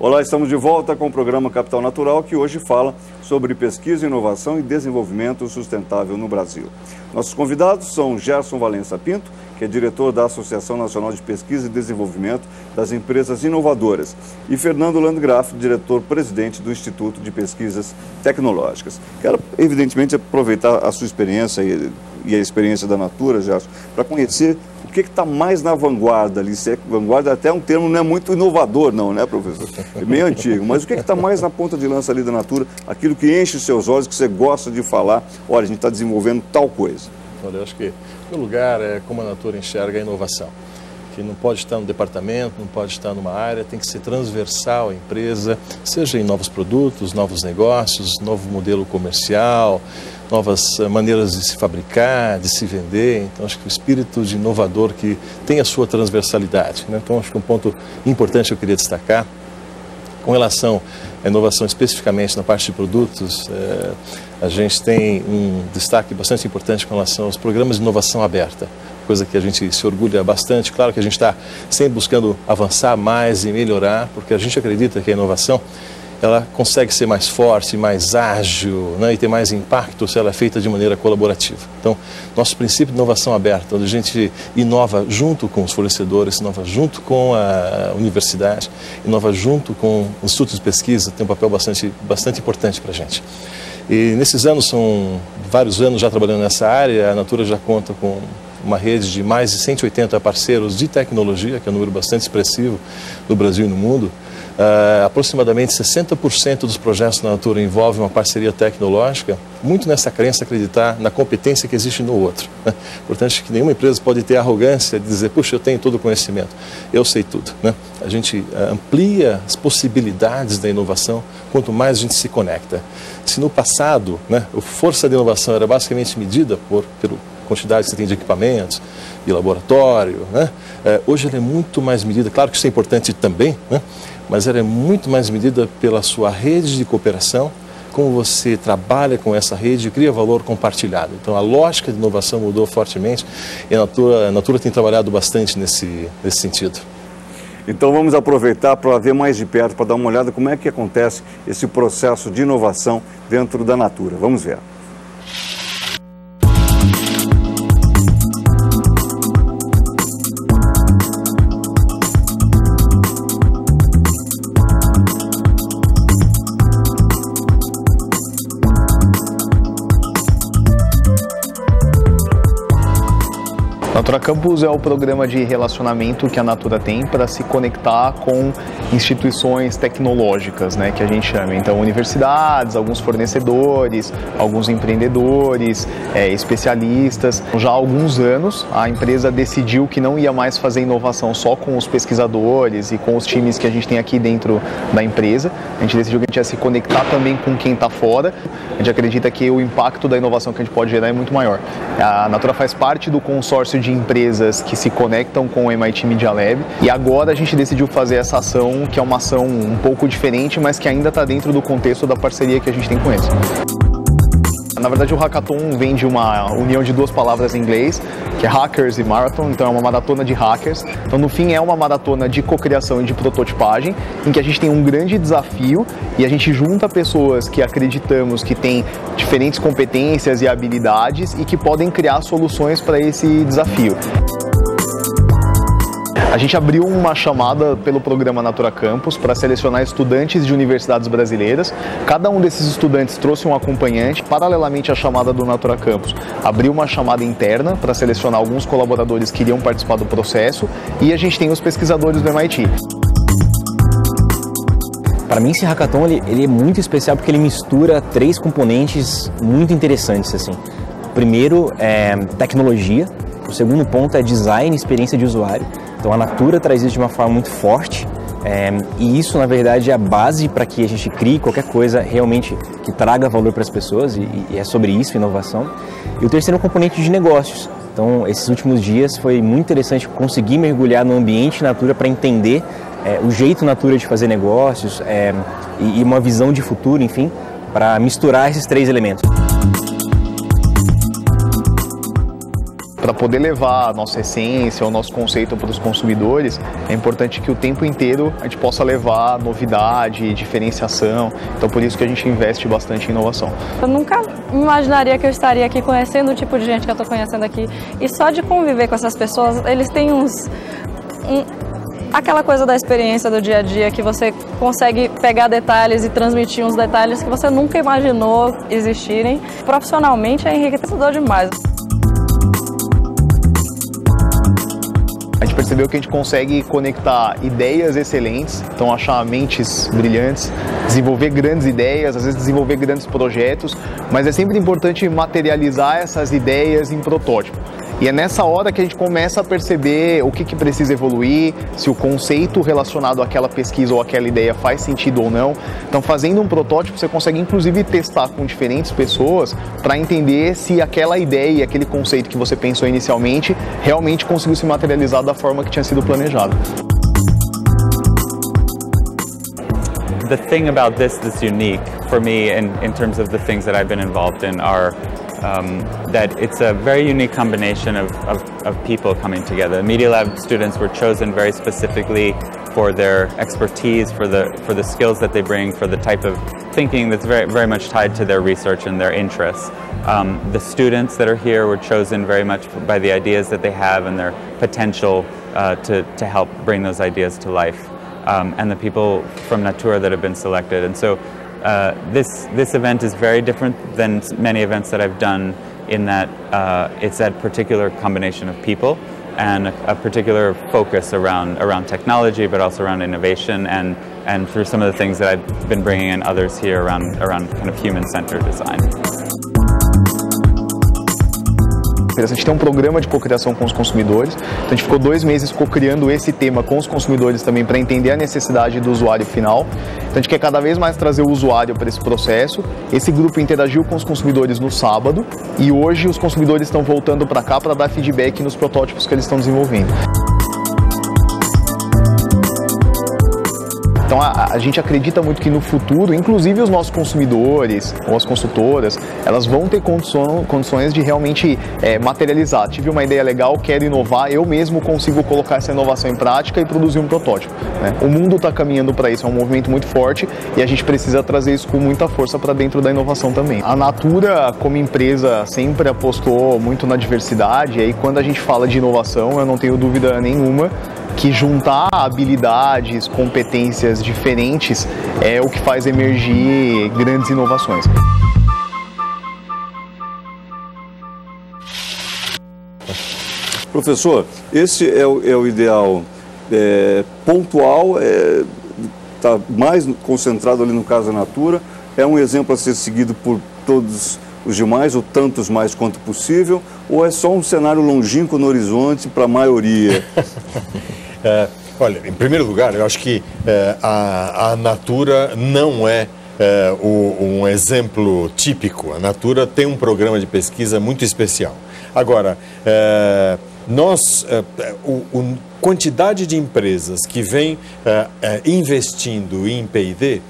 Olá, estamos de volta com o programa Capital Natural, que hoje fala sobre pesquisa, inovação e desenvolvimento sustentável no Brasil. Nossos convidados são Gerson Valença Pinto, que é diretor da Associação Nacional de Pesquisa e Desenvolvimento das Empresas Inovadoras, e Fernando Landgraf, diretor-presidente do Instituto de Pesquisas Tecnológicas. Quero, evidentemente, aproveitar a sua experiência e a experiência da Natura, Gerson, para conhecer o que está mais na vanguarda ali. Se é vanguarda, até um termo não é muito inovador, não, né, professor? É meio antigo, mas o que está mais na ponta de lança ali da Natura, aquilo que enche os seus olhos, que você gosta de falar, olha, a gente está desenvolvendo tal coisa. Olha, eu acho que o lugar é como a Natura enxerga a inovação, que não pode estar no departamento, não pode estar numa área, tem que ser transversal à empresa, seja em novos produtos, novos negócios, novo modelo comercial, novas maneiras de se fabricar, de se vender. Então, acho que o espírito de inovador que tem a sua transversalidade, né? Então, acho que um ponto importante que eu queria destacar, com relação à inovação especificamente na parte de produtos, a gente tem um destaque bastante importante com relação aos programas de inovação aberta, coisa que a gente se orgulha bastante. Claro que a gente está sempre buscando avançar mais e melhorar, porque a gente acredita que a inovação ela consegue ser mais forte, mais ágil, né, e ter mais impacto se ela é feita de maneira colaborativa. Então, nosso princípio de inovação aberta, onde a gente inova junto com os fornecedores, inova junto com a universidade, inova junto com o Instituto de Pesquisa, tem um papel bastante importante para a gente. E nesses anos, são vários anos já trabalhando nessa área, a Natura já conta com uma rede de mais de 180 parceiros de tecnologia, que é um número bastante expressivo no Brasil e no mundo. Aproximadamente 60% dos projetos da Natura envolvem uma parceria tecnológica, muito nessa crença, acreditar na competência que existe no outro, né? Portanto, que nenhuma empresa pode ter a arrogância de dizer, puxa, eu tenho todo o conhecimento, eu sei tudo, né? A gente amplia as possibilidades da inovação quanto mais a gente se conecta. Se no passado, né, a força da inovação era basicamente medida pela quantidade que você tem de equipamentos, de laboratório, né? Hoje ela é muito mais medida, claro que isso é importante também, né? Mas ela é muito mais medida pela sua rede de cooperação, como você trabalha com essa rede e cria valor compartilhado. Então a lógica de inovação mudou fortemente e a Natura tem trabalhado bastante nesse sentido. Então vamos aproveitar para ver mais de perto, para dar uma olhada como é que acontece esse processo de inovação dentro da Natura. Vamos ver. Natura Campus é o programa de relacionamento que a Natura tem para se conectar com instituições tecnológicas, né, que a gente chama. Então, universidades, alguns fornecedores, alguns empreendedores, especialistas. Já há alguns anos, a empresa decidiu que não ia mais fazer inovação só com os pesquisadores e com os times que a gente tem aqui dentro da empresa. A gente decidiu que a gente ia se conectar também com quem está fora. A gente acredita que o impacto da inovação que a gente pode gerar é muito maior. A Natura faz parte do consórcio de empresas que se conectam com o MIT Media Lab e agora a gente decidiu fazer essa ação, que é uma ação um pouco diferente, mas que ainda está dentro do contexto da parceria que a gente tem com eles. Na verdade, o Hackathon vem de uma união de duas palavras em inglês, que é hackers e marathon, então é uma maratona de hackers. Então, no fim, é uma maratona de cocriação e de prototipagem, em que a gente tem um grande desafio e a gente junta pessoas que acreditamos que têm diferentes competências e habilidades e que podem criar soluções para esse desafio. A gente abriu uma chamada pelo programa Natura Campus para selecionar estudantes de universidades brasileiras. Cada um desses estudantes trouxe um acompanhante. Paralelamente à chamada do Natura Campus, abriu uma chamada interna para selecionar alguns colaboradores que iriam participar do processo. E a gente tem os pesquisadores do MIT. Para mim, esse hackathon ele é muito especial porque ele mistura três componentes muito interessantes, assim. O primeiro é tecnologia, o segundo ponto é design, experiência de usuário. Então a Natura traz isso de uma forma muito forte e isso, na verdade, é a base para que a gente crie qualquer coisa realmente que traga valor para as pessoas e é sobre isso, inovação. E o terceiro é o componente de negócios. Então, esses últimos dias foi muito interessante conseguir mergulhar no ambiente Natura para entender o jeito Natura de fazer negócios e uma visão de futuro, enfim, para misturar esses três elementos. para poder levar a nossa essência, o nosso conceito para os consumidores, é importante que o tempo inteiro a gente possa levar novidade, diferenciação. Então, por isso que a gente investe bastante em inovação. Eu nunca imaginaria que eu estaria aqui conhecendo o tipo de gente que eu estou conhecendo aqui. E só de conviver com essas pessoas, eles têm aquela coisa da experiência do dia a dia, que você consegue pegar detalhes e transmitir uns detalhes que você nunca imaginou existirem. Profissionalmente é enriquecedor demais. A gente percebeu que a gente consegue conectar ideias excelentes, então achar mentes brilhantes, desenvolver grandes ideias, às vezes desenvolver grandes projetos, mas é sempre importante materializar essas ideias em protótipo. E é nessa hora que a gente começa a perceber o que precisa evoluir, se o conceito relacionado àquela pesquisa ou àquela ideia faz sentido ou não. Então, fazendo um protótipo, você consegue inclusive testar com diferentes pessoas para entender se aquela ideia e aquele conceito que você pensou inicialmente realmente conseguiu se materializar da forma que tinha sido planejado. The thing about this that's unique for me in terms of the things that I've been involved in are that it's a very unique combination of people coming together. The Media Lab students were chosen very specifically for their expertise, for the skills that they bring, for the type of thinking that's very much tied to their research and their interests. The students that are here were chosen very much by the ideas that they have and their potential to help bring those ideas to life. And the people from Natura that have been selected. And so this event is very different than many events that I've done in that it's that particular combination of people and a particular focus around technology, but also around innovation and through some of the things that I've been bringing in others here around kind of human-centered design. A gente tem um programa de cocriação com os consumidores, então a gente ficou 2 meses cocriando esse tema com os consumidores também para entender a necessidade do usuário final. Então a gente quer cada vez mais trazer o usuário para esse processo. Esse grupo interagiu com os consumidores no sábado e hoje os consumidores estão voltando para cá para dar feedback nos protótipos que eles estão desenvolvendo. Então a gente acredita muito que no futuro, inclusive os nossos consumidores ou as consultoras, elas vão ter condições de realmente materializar. Tive uma ideia legal, quero inovar, eu mesmo consigo colocar essa inovação em prática e produzir um protótipo, né? O mundo está caminhando para isso, é um movimento muito forte e a gente precisa trazer isso com muita força para dentro da inovação também. A Natura, como empresa, sempre apostou muito na diversidade e aí quando a gente fala de inovação, eu não tenho dúvida nenhuma que juntar habilidades, competências diferentes é o que faz emergir grandes inovações. Professor, esse é o ideal pontual, está mais concentrado ali no caso da Natura, é um exemplo a ser seguido por todos os demais, ou tantos mais quanto possível, ou é só um cenário longínquo no horizonte para a maioria? Olha, em primeiro lugar, eu acho que a Natura não é um exemplo típico. A Natura tem um programa de pesquisa muito especial. Agora, quantidade de empresas que vem investindo em P&D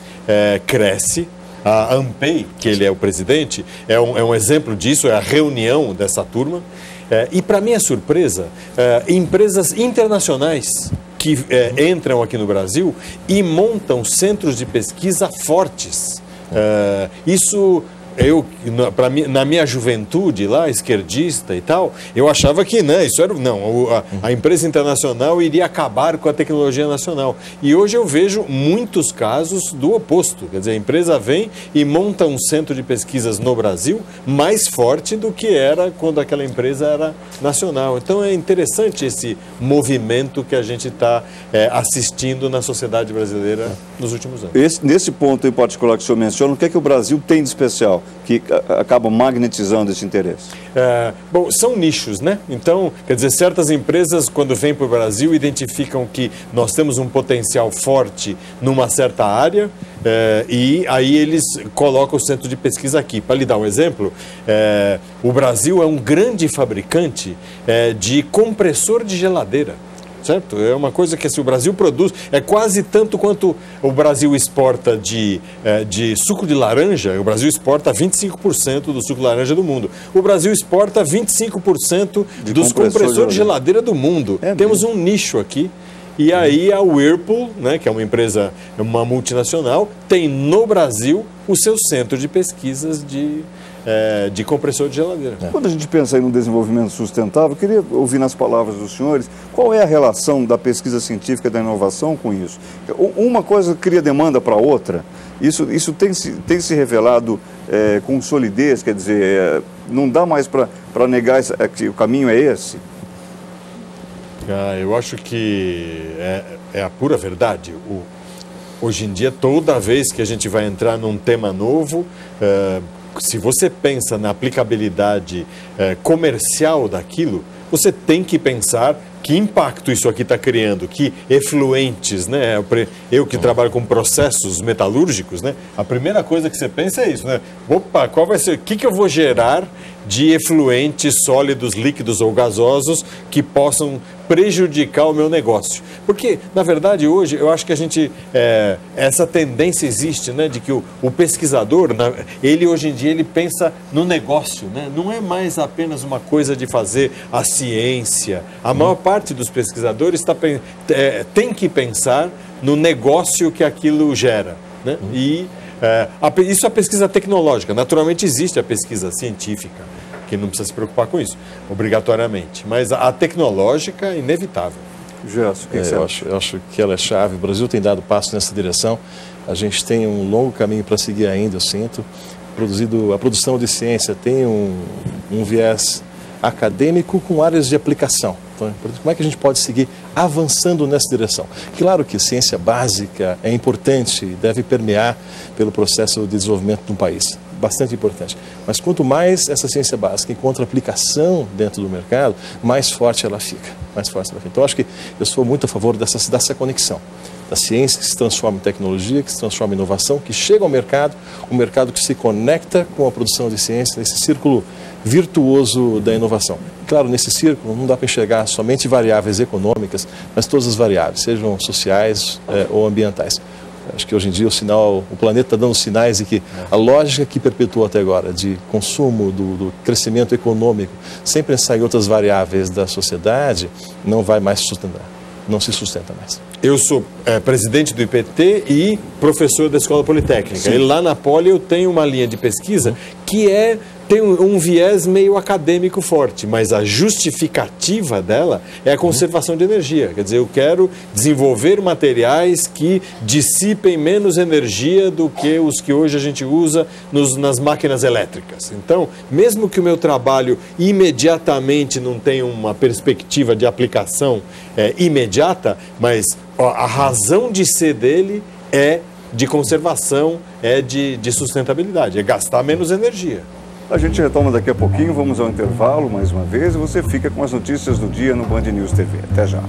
cresce. A Ampay, que ele é o presidente, é um exemplo disso, é a reunião dessa turma. E, para minha surpresa, empresas internacionais que entram aqui no Brasil e montam centros de pesquisa fortes. Isso... na minha juventude lá, esquerdista e tal, eu achava que a empresa internacional iria acabar com a tecnologia nacional. E hoje eu vejo muitos casos do oposto. Quer dizer, a empresa vem e monta um centro de pesquisas no Brasil mais forte do que era quando aquela empresa era nacional. Então é interessante esse movimento que a gente está assistindo na sociedade brasileira nos últimos anos. Nesse ponto em particular que o senhor menciona, o que é que o Brasil tem de especial que acabam magnetizando esse interesse? Bom, são nichos, né? Então, quer dizer, certas empresas, quando vêm para o Brasil, identificam que nós temos um potencial forte numa certa área e aí eles colocam o centro de pesquisa aqui. Para lhe dar um exemplo, o Brasil é um grande fabricante de compressor de geladeira. certo? É uma coisa que, assim, o Brasil produz, é quase tanto quanto o Brasil exporta de suco de laranja. O Brasil exporta 25% do suco de laranja do mundo. O Brasil exporta 25% dos compressores de geladeira do mundo. Temos um nicho aqui. E aí a Whirlpool, né, que é uma empresa, uma multinacional, tem no Brasil o seu centro de pesquisas de compressor de geladeira. Quando a gente pensa aí no desenvolvimento sustentável, eu queria ouvir nas palavras dos senhores qual é a relação da pesquisa científica e da inovação com isso. Uma coisa cria demanda para outra. Isso tem se revelado com solidez, quer dizer, não dá mais para negar que o caminho é esse? Eu acho que é a pura verdade. Hoje em dia, toda vez que a gente vai entrar num tema novo, se você pensa na aplicabilidade comercial daquilo, você tem que pensar que impacto isso aqui está criando, que efluentes, né? Eu que trabalho com processos metalúrgicos, né? A primeira coisa que você pensa é isso, né? Opa, qual vai ser, o que eu vou gerar de efluentes sólidos, líquidos ou gasosos que possam prejudicar o meu negócio? Porque, na verdade, hoje, eu acho que a gente, essa tendência existe, né? De que o pesquisador, ele hoje em dia, ele pensa no negócio, né? Não é mais apenas uma coisa de fazer a ciência. A maior parte dos pesquisadores tem que pensar no negócio que aquilo gera, né? E isso é a pesquisa tecnológica. Naturalmente existe a pesquisa científica, que não precisa se preocupar com isso, obrigatoriamente. Mas a tecnológica é inevitável. Gerson, eu acho que ela é chave. O Brasil tem dado passo nessa direção. A gente tem um longo caminho para seguir ainda, eu sinto. A produção de ciência tem um viés acadêmico com áreas de aplicação. Então, como é que a gente pode seguir avançando nessa direção? Claro que ciência básica é importante e deve permear pelo processo de desenvolvimento de um país. Bastante importante. Mas quanto mais essa ciência básica encontra aplicação dentro do mercado, mais forte ela fica. Então, acho que eu sou muito a favor dessa conexão. Da ciência que se transforma em tecnologia, que se transforma em inovação, que chega ao mercado, um mercado que se conecta com a produção de ciência, nesse círculo virtuoso da inovação. Claro, nesse círculo não dá para enxergar somente variáveis econômicas, mas todas as variáveis, sejam sociais ou ambientais. Acho que hoje em dia o planeta está dando sinais de que a lógica que perpetuou até agora de consumo, do crescimento econômico, sem pensar em outras variáveis da sociedade, não vai mais sustentar, não se sustenta mais. Eu sou presidente do IPT e professor da Escola Politécnica. E lá na Poli eu tenho uma linha de pesquisa que tem um viés meio acadêmico forte, mas a justificativa dela é a conservação de energia. Quer dizer, eu quero desenvolver materiais que dissipem menos energia do que os que hoje a gente usa nas máquinas elétricas. Então, mesmo que o meu trabalho imediatamente não tenha uma perspectiva de aplicação imediata, mas a razão de ser dele é de conservação, é de sustentabilidade, é gastar menos energia. A gente retoma daqui a pouquinho, vamos ao intervalo mais uma vez e você fica com as notícias do dia no Band News TV. Até já.